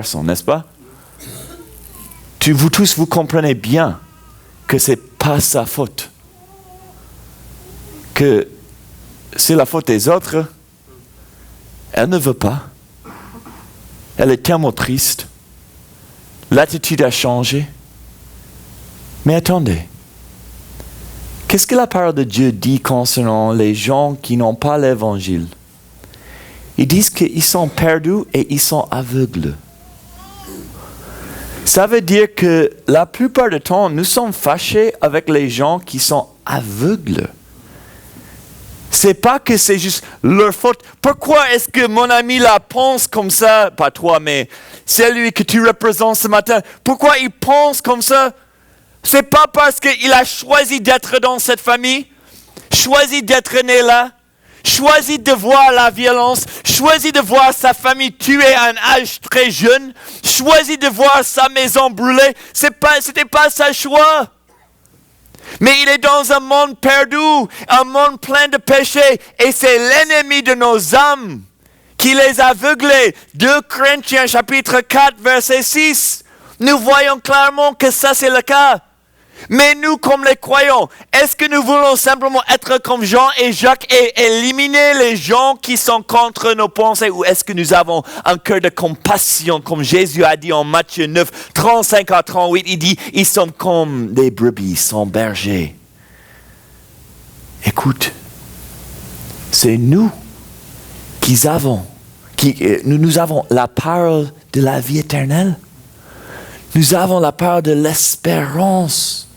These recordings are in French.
garçon, n'est-ce pas? Vous tous, vous comprenez bien que ce n'est pas sa faute. Que c'est la faute des autres. Elle ne veut pas. Elle est tellement triste. L'attitude a changé. Mais attendez. Qu'est-ce que la parole de Dieu dit concernant les gens qui n'ont pas l'évangile? Ils disent qu'ils sont perdus et ils sont aveugles. Ça veut dire que la plupart du temps, nous sommes fâchés avec les gens qui sont aveugles. C'est pas que c'est juste leur faute. Pourquoi est-ce que mon ami là pense comme ça? Pas toi, mais celui que tu représentes ce matin. Pourquoi il pense comme ça? C'est pas parce qu'il a choisi d'être dans cette famille, choisi d'être né là, choisi de voir la violence, choisi de voir sa famille tuée à un âge très jeune, choisi de voir sa maison brûlée. C'était pas sa choix. Mais il est dans un monde perdu, un monde plein de péchés, et c'est l'ennemi de nos âmes qui les a aveuglés. 2 Corinthiens chapitre 4 verset 6. Nous voyons clairement que ça c'est le cas. Mais nous, comme les croyants, est-ce que nous voulons simplement être comme Jean et Jacques et éliminer les gens qui sont contre nos pensées, ou est-ce que nous avons un cœur de compassion, comme Jésus a dit en Matthieu 9, 35 à 38, il dit, ils sont comme des brebis sans berger. Écoute, c'est nous nous avons la parole de la vie éternelle. Nous avons la parole de l'espérance.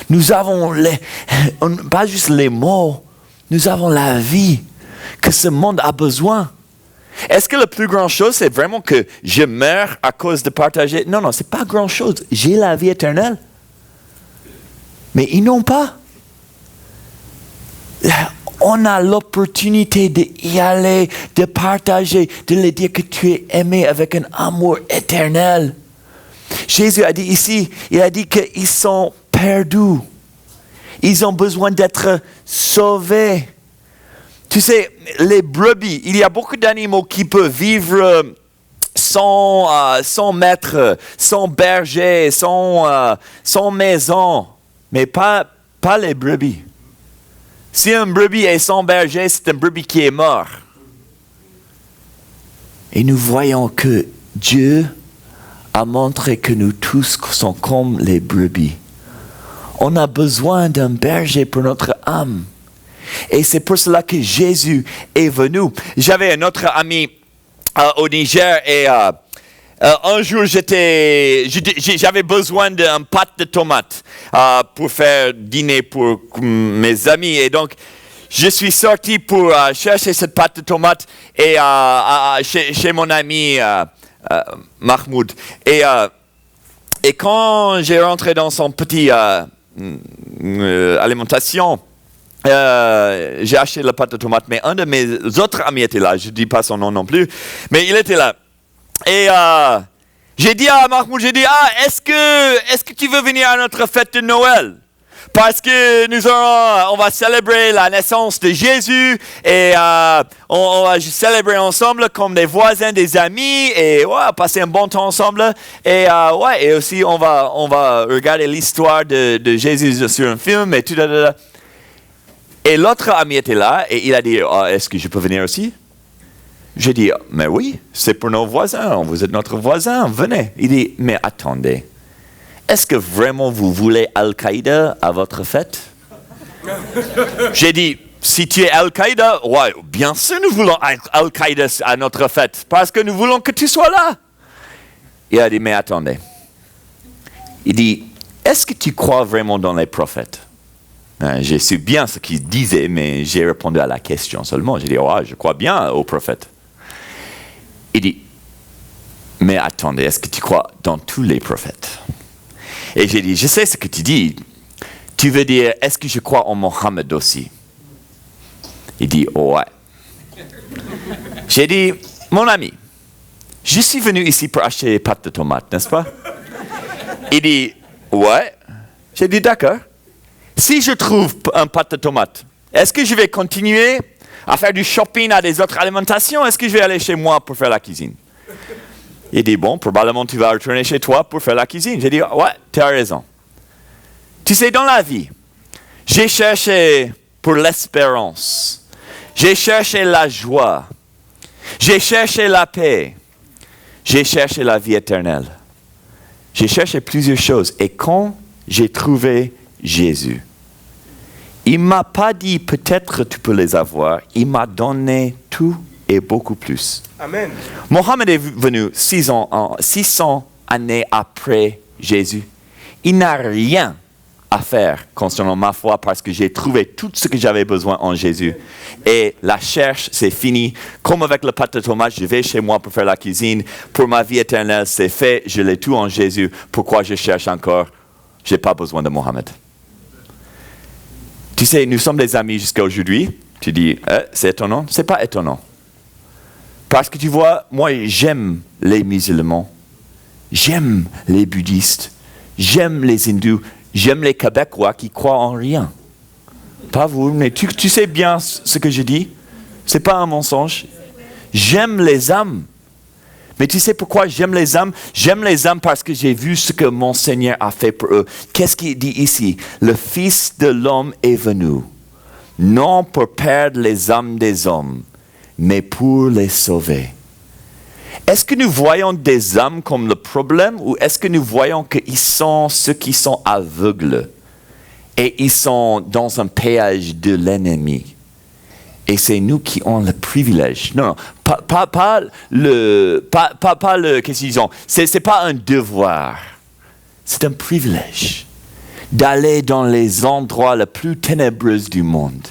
Nous avons pas juste les mots, nous avons la vie que ce monde a besoin. Est-ce que la plus grande chose, c'est vraiment que je meurs à cause de partager? Non, c'est pas grand chose. J'ai la vie éternelle. Mais ils n'ont pas. On a l'opportunité d'y aller, de partager, de leur dire que tu es aimé avec un amour éternel. Jésus a dit ici, il a dit qu'ils sont perdus. Ils ont besoin d'être sauvés. Tu sais, les brebis, il y a beaucoup d'animaux qui peuvent vivre sans maître, sans berger, sans maison, mais pas les brebis. Si un brebis est sans berger, c'est un brebis qui est mort. Et nous voyons que Dieu a montré que nous tous sommes comme les brebis. On a besoin d'un berger pour notre âme. Et c'est pour cela que Jésus est venu. J'avais un autre ami au Niger et un jour j'avais besoin d'une pâte de tomate pour faire dîner pour mes amis. Et donc, je suis sorti pour chercher cette pâte de tomate et, chez mon ami Mahmoud. Et quand j'ai rentré dans son petit alimentation, j'ai acheté la pâte de tomate, mais un de mes autres amis était là. Je ne dis pas son nom non plus, mais il était là. Et j'ai dit à Mahmoud, est-ce que tu veux venir à notre fête de Noël? Parce que on va célébrer la naissance de Jésus et on va célébrer ensemble comme des voisins, des amis et passer un bon temps ensemble. Et et aussi on va regarder l'histoire de Jésus sur un film et tout. Et l'autre ami était là et il a dit, est-ce que je peux venir aussi? J'ai dit, mais oui, c'est pour nos voisins, vous êtes notre voisin, venez. Il dit, mais attendez. Est-ce que vraiment vous voulez Al-Qaïda à votre fête? J'ai dit, si tu es Al-Qaïda, ouais, bien sûr nous voulons Al-Qaïda à notre fête, parce que nous voulons que tu sois là. Il a dit, mais attendez. Il dit, est-ce que tu crois vraiment dans les prophètes? J'ai su bien ce qu'il disait, mais j'ai répondu à la question seulement. J'ai dit, je crois bien aux prophètes. Il dit, mais attendez, est-ce que tu crois dans tous les prophètes? Et j'ai dit, je sais ce que tu dis. Tu veux dire, est-ce que je crois en Mohammed aussi? Il dit, ouais. J'ai dit, mon ami, je suis venu ici pour acheter des pâtes de tomates, n'est-ce pas? Il dit, ouais. J'ai dit, d'accord. Si je trouve un pâte de tomates, est-ce que je vais continuer à faire du shopping à des autres alimentations? Est-ce que je vais aller chez moi pour faire la cuisine? Il dit, bon, probablement tu vas retourner chez toi pour faire la cuisine. J'ai dit, ouais, tu as raison. Tu sais, dans la vie, j'ai cherché pour l'espérance. J'ai cherché la joie. J'ai cherché la paix. J'ai cherché la vie éternelle. J'ai cherché plusieurs choses. Et quand j'ai trouvé Jésus, il ne m'a pas dit peut-être tu peux les avoir. Il m'a donné tout et beaucoup plus. Amen. Mohammed est venu 600 années après Jésus. Il n'a rien à faire concernant ma foi parce que j'ai trouvé tout ce que j'avais besoin en Jésus. Et la recherche, c'est fini. Comme avec le pâte de tomate, je vais chez moi pour faire la cuisine. Pour ma vie éternelle, c'est fait. Je l'ai tout en Jésus. Pourquoi je cherche encore? Je n'ai pas besoin de Mohammed. Tu sais, nous sommes des amis jusqu'à aujourd'hui. Tu dis, c'est étonnant? Ce n'est pas étonnant. Parce que tu vois, moi, j'aime les musulmans. J'aime les bouddhistes. J'aime les hindous. J'aime les Québécois qui croient en rien. Pas vous, mais tu sais bien ce que je dis. Ce n'est pas un mensonge. J'aime les âmes. Mais tu sais pourquoi j'aime les âmes? J'aime les âmes parce que j'ai vu ce que mon Seigneur a fait pour eux. Qu'est-ce qu'il dit ici? Le Fils de l'homme est venu, non pour perdre les âmes des hommes, mais pour les sauver. Est-ce que nous voyons des âmes comme le problème ou est-ce que nous voyons qu'ils sont ceux qui sont aveugles et ils sont dans un péage de l'ennemi? Et c'est nous qui avons le privilège. Non, pas le, qu'est-ce qu'ils ont? C'est pas un devoir. C'est un privilège d'aller dans les endroits les plus ténébreux du monde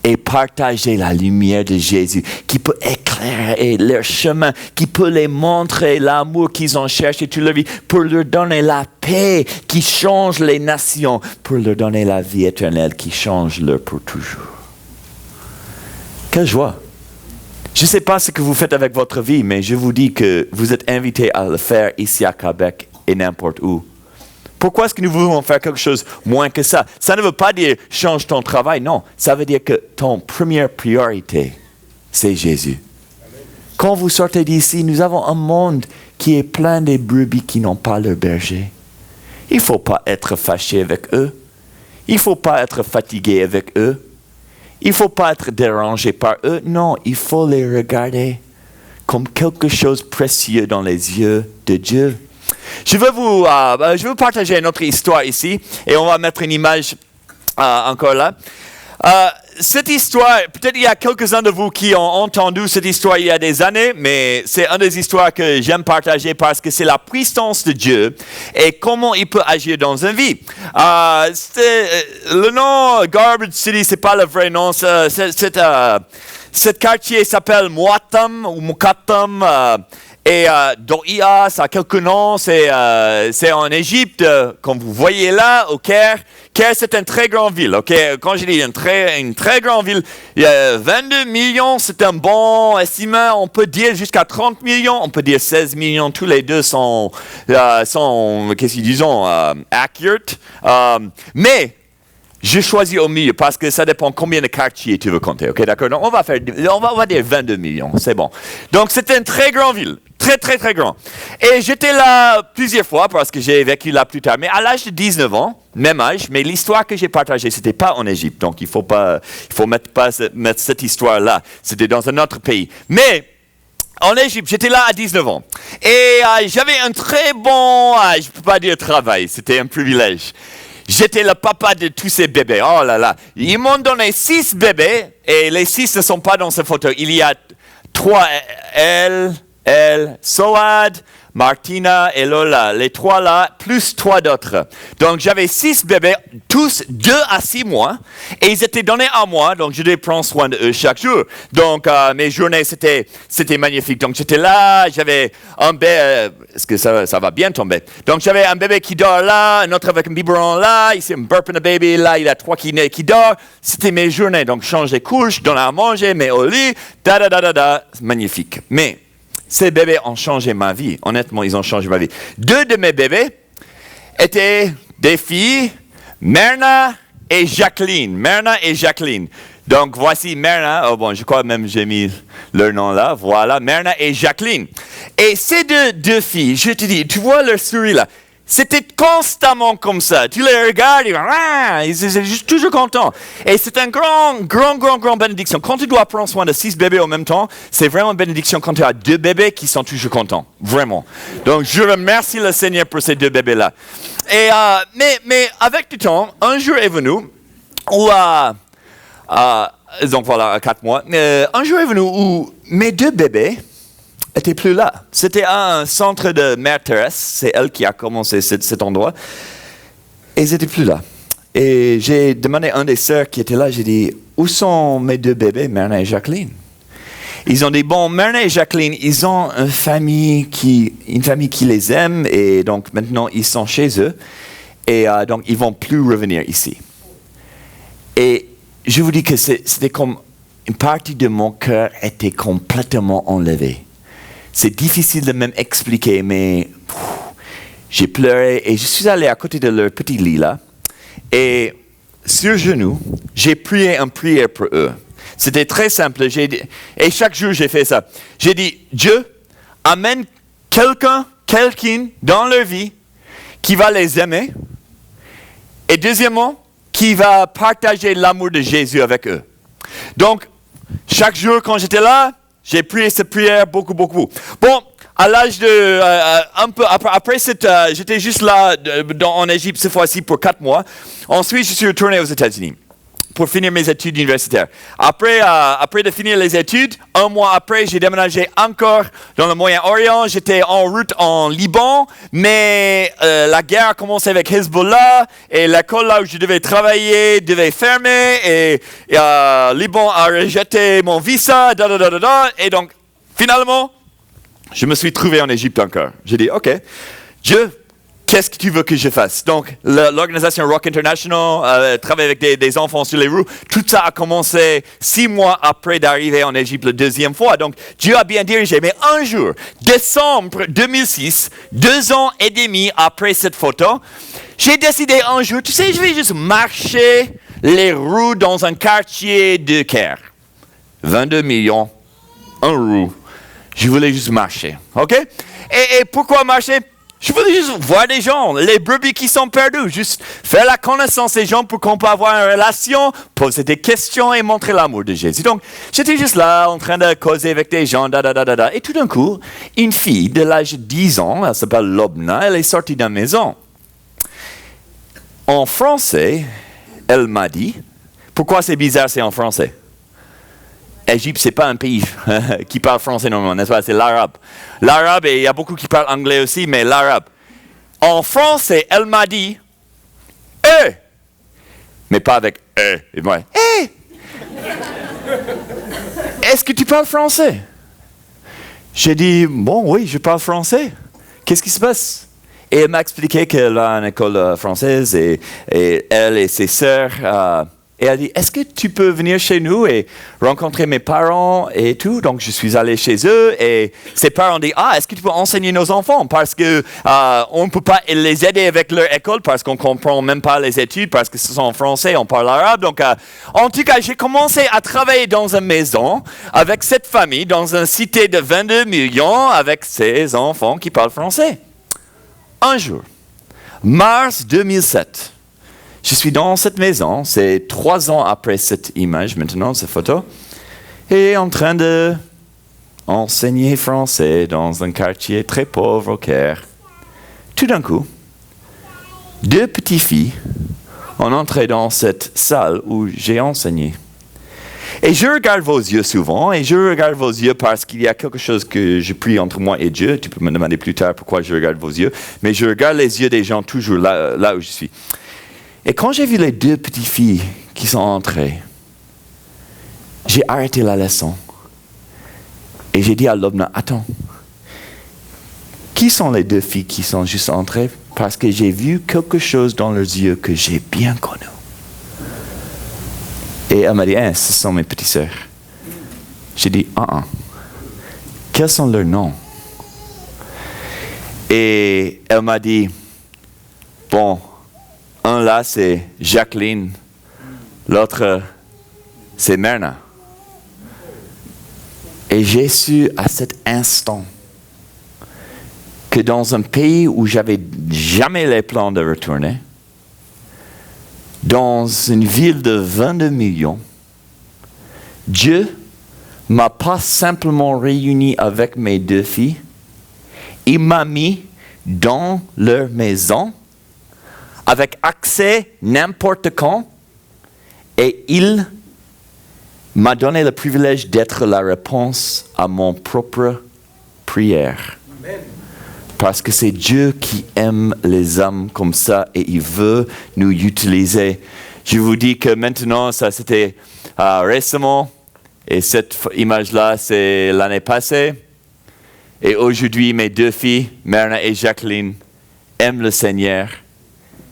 et partager la lumière de Jésus qui peut éclairer leur chemin, qui peut les montrer l'amour qu'ils ont cherché toute leur vie, pour leur donner la paix qui change les nations, pour leur donner la vie éternelle qui change leur pour toujours. Quelle joie! Je ne sais pas ce que vous faites avec votre vie, mais je vous dis que vous êtes invités à le faire ici à Québec et n'importe où. Pourquoi est-ce que nous voulons faire quelque chose moins que ça? Ça ne veut pas dire change ton travail, non. Ça veut dire que ton première priorité, c'est Jésus. Quand vous sortez d'ici, nous avons un monde qui est plein de brebis qui n'ont pas leur berger. Il ne faut pas être fâché avec eux. Il ne faut pas être fatigué avec eux. Il ne faut pas être dérangé par eux. Non, il faut les regarder comme quelque chose de précieux dans les yeux de Dieu. Je veux vous partager une autre histoire ici et on va mettre une image encore là. Cette histoire, peut-être il y a quelques-uns de vous qui ont entendu cette histoire il y a des années, mais c'est une des histoires que j'aime partager parce que c'est la puissance de Dieu et comment il peut agir dans une vie. Le nom Garbage City, c'est pas le vrai nom. Cet quartier s'appelle Mwatam ou Mukatam. Et Doria, ça a quelques noms, c'est en Égypte, comme vous voyez là, au Caire. Caire, c'est une très grande ville, ok? Quand je dis une très grande ville, il y a 22 millions, c'est un bon estimé, on peut dire jusqu'à 30 millions, on peut dire 16 millions, tous les deux sont qu'est-ce qu'ils disent, accurate. Mais je choisis au milieu parce que ça dépend combien de quartiers tu veux compter, ok? D'accord? Donc on va dire 22 millions, c'est bon. Donc c'est une très grande ville. Très grand. Et j'étais là plusieurs fois parce que j'ai vécu là plus tard. Mais à l'âge de 19 ans, même âge, mais l'histoire que j'ai partagée, c'était pas en Égypte. Donc il faut mettre cette histoire-là. C'était dans un autre pays. Mais en Égypte, j'étais là à 19 ans. Et j'avais un très bon, je peux pas dire travail, c'était un privilège. J'étais le papa de tous ces bébés. Oh là là. Ils m'ont donné 6 bébés et les 6 ne sont pas dans ce photo. Il y a 3 Soad, Martina et Lola, les 3 là, plus 3 d'autres. Donc j'avais 6 bébés, tous 2 à 6 mois, et ils étaient donnés à moi, donc je devais prendre soin d'eux chaque jour. Donc mes journées, c'était magnifique. Donc j'étais là, j'avais un bébé, est-ce que ça va bien tomber? Donc j'avais un bébé qui dort là, un autre avec un biberon là, ici un burping baby là, il y a 3 qui dort. C'était mes journées, donc je change les couches, je donne à manger, mets au lit, magnifique. Mais ces bébés ont changé ma vie. Honnêtement, ils ont changé ma vie. 2 de mes bébés étaient des filles, Myrna et Jacqueline. Donc, voici Myrna. Oh bon, je crois même j'ai mis leur nom là. Voilà, Myrna et Jacqueline. Et ces deux filles, je te dis, tu vois leur souris là. C'était constamment comme ça. Tu les regardes, ils sont juste toujours contents. Et c'est un grand bénédiction. Quand tu dois prendre soin de 6 bébés en même temps, c'est vraiment une bénédiction quand tu as 2 bébés qui sont toujours contents. Vraiment. Donc, je remercie le Seigneur pour ces 2 bébés-là. Et, mais avec du temps, un jour est venu où, donc voilà, à 4 mois, un jour est venu où mes 2 bébés n'étaient plus là. C'était un centre de Mère Thérèse, c'est elle qui a commencé cet endroit, et ils n'étaient plus là. Et j'ai demandé à un des sœurs qui était là, j'ai dit, où sont mes 2 bébés, Myrna et Jacqueline? Ils ont dit, bon, Myrna et Jacqueline, ils ont une famille qui les aime, et donc maintenant ils sont chez eux, et donc ils ne vont plus revenir ici. Et je vous dis que c'était comme une partie de mon cœur était complètement enlevée. C'est difficile de même expliquer, mais j'ai pleuré et je suis allé à côté de leur petit lit là. Et sur genoux, j'ai prié une prière pour eux. C'était très simple. Et chaque jour, j'ai fait ça. J'ai dit, Dieu, amène quelqu'un dans leur vie qui va les aimer. Et deuxièmement, qui va partager l'amour de Jésus avec eux. Donc, chaque jour quand j'étais là, j'ai prié cette prière beaucoup. Bon, à l'âge de... un peu après j'étais juste là en Égypte cette fois-ci pour 4 mois. Ensuite, je suis retourné aux États-Unis pour finir mes études universitaires. Après de finir les études, 1 mois après, j'ai déménagé encore dans le Moyen-Orient. J'étais en route en Liban, mais la guerre a commencé avec Hezbollah et l'école là où je devais travailler devait fermer et Liban a rejeté mon visa, et donc finalement, je me suis trouvé en Égypte encore. J'ai dit, OK, Dieu, qu'est-ce que tu veux que je fasse? Donc, l'organisation Rock International travaille avec des enfants sur les rues. Tout ça a commencé 6 mois après d'arriver en Égypte la 2e fois. Donc, Dieu a bien dirigé. Mais un jour, décembre 2006, 2 ans et demi après cette photo, j'ai décidé un jour, tu sais, je vais juste marcher les rues dans un quartier de Caire. 22 millions, 1 rue. Je voulais juste marcher, OK? Et pourquoi marcher? Je voulais juste voir des gens, les brebis qui sont perdus, juste faire la connaissance des gens pour qu'on puisse avoir une relation, poser des questions et montrer l'amour de Jésus. Donc, j'étais juste là, en train de causer avec des gens, et tout d'un coup, une fille de l'âge de 10 ans, elle s'appelle Lobna, elle est sortie de la maison. En français, elle m'a dit, pourquoi c'est bizarre, c'est en français? Égypte, c'est pas un pays qui parle français normalement, n'est-ce pas? C'est l'arabe. L'arabe, et il y a beaucoup qui parlent anglais aussi, mais l'arabe. En français, elle m'a dit « mais pas avec « et moi « Est-ce que tu parles français ?» J'ai dit « Bon, oui, je parle français. Qu'est-ce qui se passe ?» Et elle m'a expliqué qu'elle a une école française et elle et ses sœurs... Et elle dit, est-ce que tu peux venir chez nous et rencontrer mes parents et tout? Donc, je suis allé chez eux et ses parents disent, est-ce que tu peux enseigner nos enfants? Parce que on ne peut pas les aider avec leur école parce qu'on ne comprend même pas les études, parce que ce sont en français, on parle arabe. Donc, en tout cas, j'ai commencé à travailler dans une maison avec cette famille, dans une cité de 22 millions, avec ces enfants qui parlent français. Un jour, mars 2007, je suis dans cette maison, c'est 3 ans après cette image maintenant, cette photo, et en train d'enseigner français dans un quartier très pauvre au Caire. Tout d'un coup, 2 petites filles ont entré dans cette salle où j'ai enseigné. Et je regarde vos yeux souvent, et je regarde vos yeux parce qu'il y a quelque chose que je prie entre moi et Dieu. Tu peux me demander plus tard pourquoi je regarde vos yeux, mais je regarde les yeux des gens toujours là où je suis. Et quand j'ai vu les 2 petites filles qui sont entrées, j'ai arrêté la leçon. Et j'ai dit à Lobna, attends, qui sont les 2 filles qui sont juste entrées? Parce que j'ai vu quelque chose dans leurs yeux que j'ai bien connu. Et elle m'a dit, ce sont mes petites sœurs. J'ai dit, quels sont leurs noms? Et elle m'a dit, bon, un là, c'est Jacqueline. L'autre, c'est Myrna. Et j'ai su à cet instant que dans un pays où j'avais jamais les plans de retourner, dans une ville de 22 millions, Dieu m'a pas simplement réuni avec mes 2 filles, il m'a mis dans leur maison avec accès n'importe quand et il m'a donné le privilège d'être la réponse à mon propre prière. Amen. Parce que c'est Dieu qui aime les âmes comme ça et il veut nous utiliser. Je vous dis que maintenant, ça c'était récemment et cette image-là, c'est l'année passée. Et aujourd'hui, mes 2 filles, Myrna et Jacqueline, aiment le Seigneur.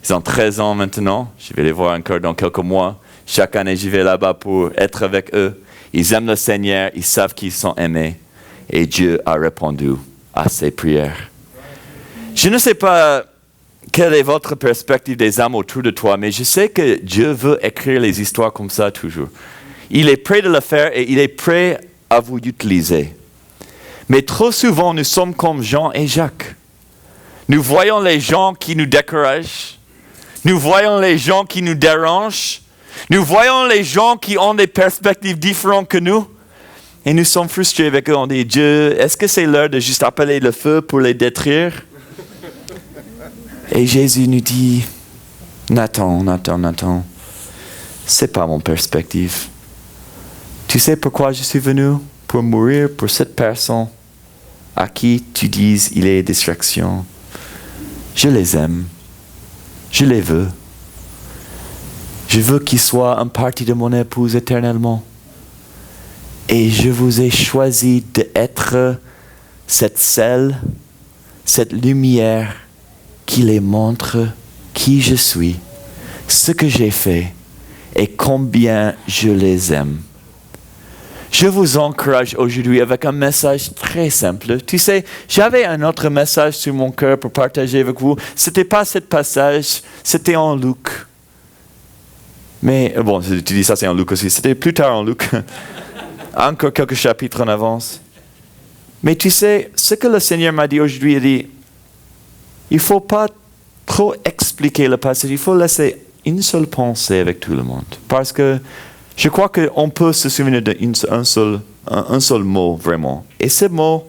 Ils ont 13 ans maintenant. Je vais les voir encore dans quelques mois. Chaque année, je vais là-bas pour être avec eux. Ils aiment le Seigneur. Ils savent qu'ils sont aimés. Et Dieu a répondu à ces prières. Je ne sais pas quelle est votre perspective des âmes autour de toi, mais je sais que Dieu veut écrire les histoires comme ça toujours. Il est prêt de le faire et il est prêt à vous utiliser. Mais trop souvent, nous sommes comme Jean et Jacques. Nous voyons les gens qui nous découragent. Nous voyons les gens qui nous dérangent. Nous voyons les gens qui ont des perspectives différentes que nous. Et nous sommes frustrés avec eux. On dit, Dieu, est-ce que c'est l'heure de juste appeler le feu pour les détruire? Et Jésus nous dit, Nathan, c'est pas mon perspective. Tu sais pourquoi je suis venu? Pour mourir pour cette personne à qui tu dis il est distraction. Je les aime. Je les veux. Je veux qu'ils soient une partie de mon épouse éternellement. Et je vous ai choisi d'être cette sel, cette lumière qui les montre qui je suis, ce que j'ai fait et combien je les aime. Je vous encourage aujourd'hui avec un message très simple. Tu sais, j'avais un autre message sur mon cœur pour partager avec vous. Ce n'était pas ce passage, c'était en Luc. Mais bon, tu dis ça, c'est en Luc aussi. C'était plus tard en Luc. Encore quelques chapitres en avance. Mais tu sais, ce que le Seigneur m'a dit aujourd'hui, il dit, il ne faut pas trop expliquer le passage. Il faut laisser une seule pensée avec tout le monde. Parce que je crois qu'on peut se souvenir d'un seul mot, vraiment. Et ce mot,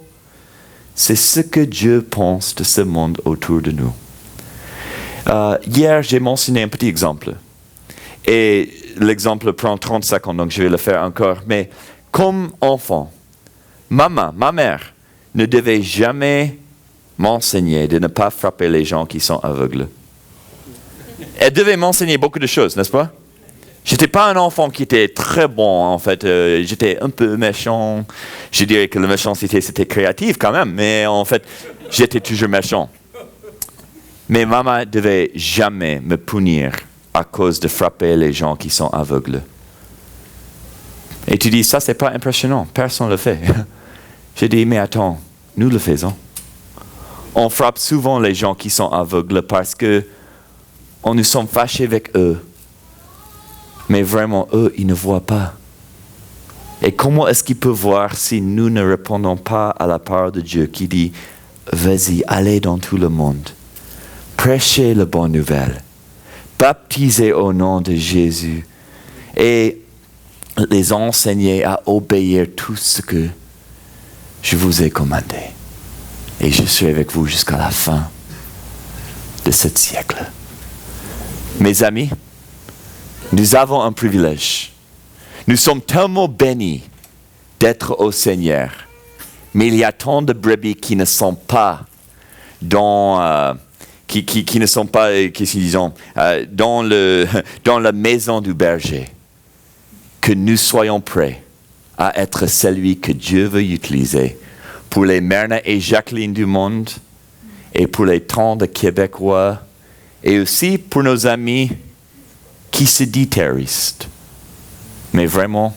c'est ce que Dieu pense de ce monde autour de nous. Hier, j'ai mentionné un petit exemple. Et l'exemple prend 30 secondes, donc je vais le faire encore. Mais comme enfant, ma mère, ne devait jamais m'enseigner de ne pas frapper les gens qui sont aveugles. Elle devait m'enseigner beaucoup de choses, n'est-ce pas? J'étais pas un enfant qui était très bon, en fait. J'étais un peu méchant. Je dirais que la méchanceté, c'était créatif quand même. Mais en fait, j'étais toujours méchant. Mais maman devait jamais me punir à cause de frapper les gens qui sont aveugles. Et tu dis, ça, c'est pas impressionnant. Personne ne le fait. J'ai dit, mais attends, nous le faisons. On frappe souvent les gens qui sont aveugles parce que on nous sommes fâchés avec eux. Mais vraiment, eux, ils ne voient pas. Et comment est-ce qu'ils peuvent voir si nous ne répondons pas à la parole de Dieu qui dit, vas-y, allez dans tout le monde. Prêchez la bonne nouvelle. Baptisez au nom de Jésus. Et les enseigner à obéir tout ce que je vous ai commandé. Et je suis avec vous jusqu'à la fin de ce siècle. Mes amis, nous avons un privilège. Nous sommes tellement bénis d'être au Seigneur. Mais il y a tant de brebis qui ne sont pas dans, qui ne sont pas, dans la maison du berger. Que nous soyons prêts à être celui que Dieu veut utiliser pour les Myrna et Jacqueline du monde et pour les tant de Québécois et aussi pour nos amis qui se disent terroristes. Mais vraiment,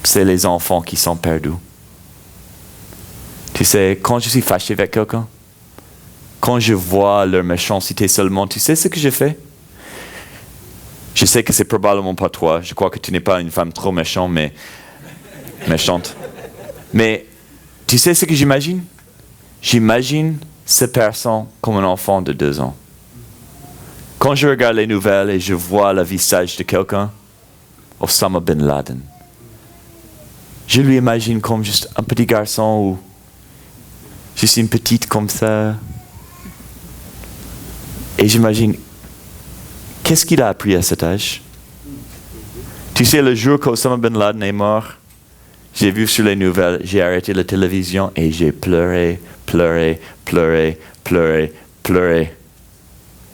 c'est les enfants qui sont perdus. Tu sais, quand je suis fâché avec quelqu'un, quand je vois leur méchanceté seulement, tu sais ce que je fais? Je sais que c'est probablement pas toi. Je crois que tu n'es pas une femme trop méchante, Mais tu sais ce que j'imagine? J'imagine cette personne comme un enfant de 2 ans. Quand je regarde les nouvelles et je vois le visage de quelqu'un, Osama Bin Laden, je lui imagine comme juste un petit garçon ou juste une petite comme ça. Et j'imagine, qu'est-ce qu'il a appris à cet âge? Tu sais, le jour qu'Osama Bin Laden est mort, j'ai vu sur les nouvelles, j'ai arrêté la télévision et j'ai pleuré.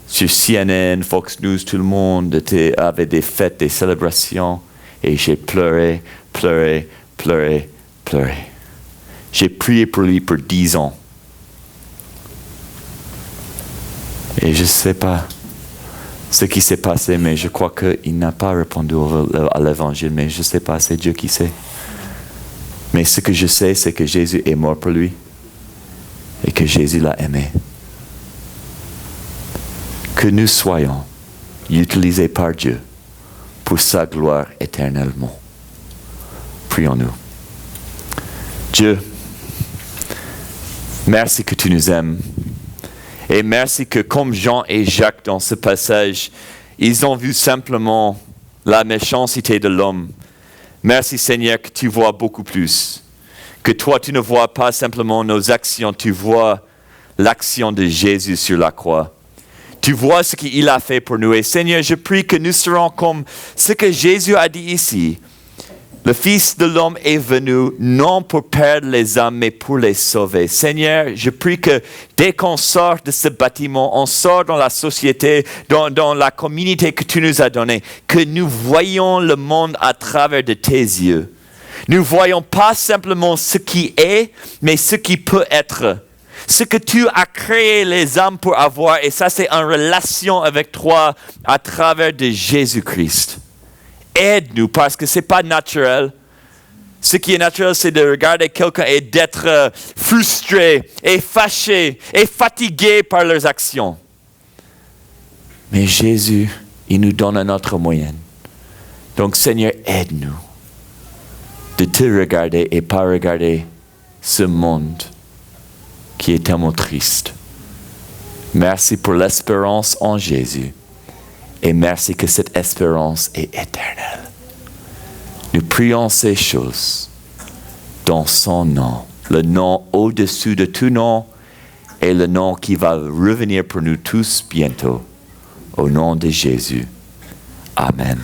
Sur CNN, Fox News, tout le monde avait des fêtes, des célébrations. Et j'ai pleuré. J'ai prié pour lui pour 10 ans. Et je ne sais pas ce qui s'est passé, mais je crois qu'il n'a pas répondu à l'évangile, mais je ne sais pas, c'est Dieu qui sait. Mais ce que je sais, c'est que Jésus est mort pour lui et que Jésus l'a aimé. Que nous soyons utilisés par Dieu pour sa gloire éternellement. Prions-nous. Dieu, merci que tu nous aimes. Et merci que comme Jean et Jacques dans ce passage, ils ont vu simplement la méchanceté de l'homme. Merci Seigneur que tu vois beaucoup plus. Que toi tu ne vois pas simplement nos actions, tu vois l'action de Jésus sur la croix. Tu vois ce qu'il a fait pour nous. Et Seigneur, je prie que nous serons comme ce que Jésus a dit ici. Le Fils de l'homme est venu non pour perdre les âmes, mais pour les sauver. Seigneur, je prie que dès qu'on sort de ce bâtiment, on sort dans la société, dans la communauté que tu nous as donnée, que nous voyons le monde à travers de tes yeux. Nous voyons pas simplement ce qui est, mais ce qui peut être. Ce que tu as créé les âmes pour avoir, et ça c'est en relation avec toi à travers de Jésus-Christ. Aide-nous parce que ce n'est pas naturel. Ce qui est naturel, c'est de regarder quelqu'un et d'être frustré et fâché et fatigué par leurs actions. Mais Jésus, il nous donne un autre moyen. Donc Seigneur, aide-nous de te regarder et pas regarder ce monde qui est tellement triste. Merci pour l'espérance en Jésus. Et merci que cette espérance est éternelle. Nous prions ces choses dans son nom, le nom au-dessus de tout nom et le nom qui va revenir pour nous tous bientôt. Au nom de Jésus. Amen.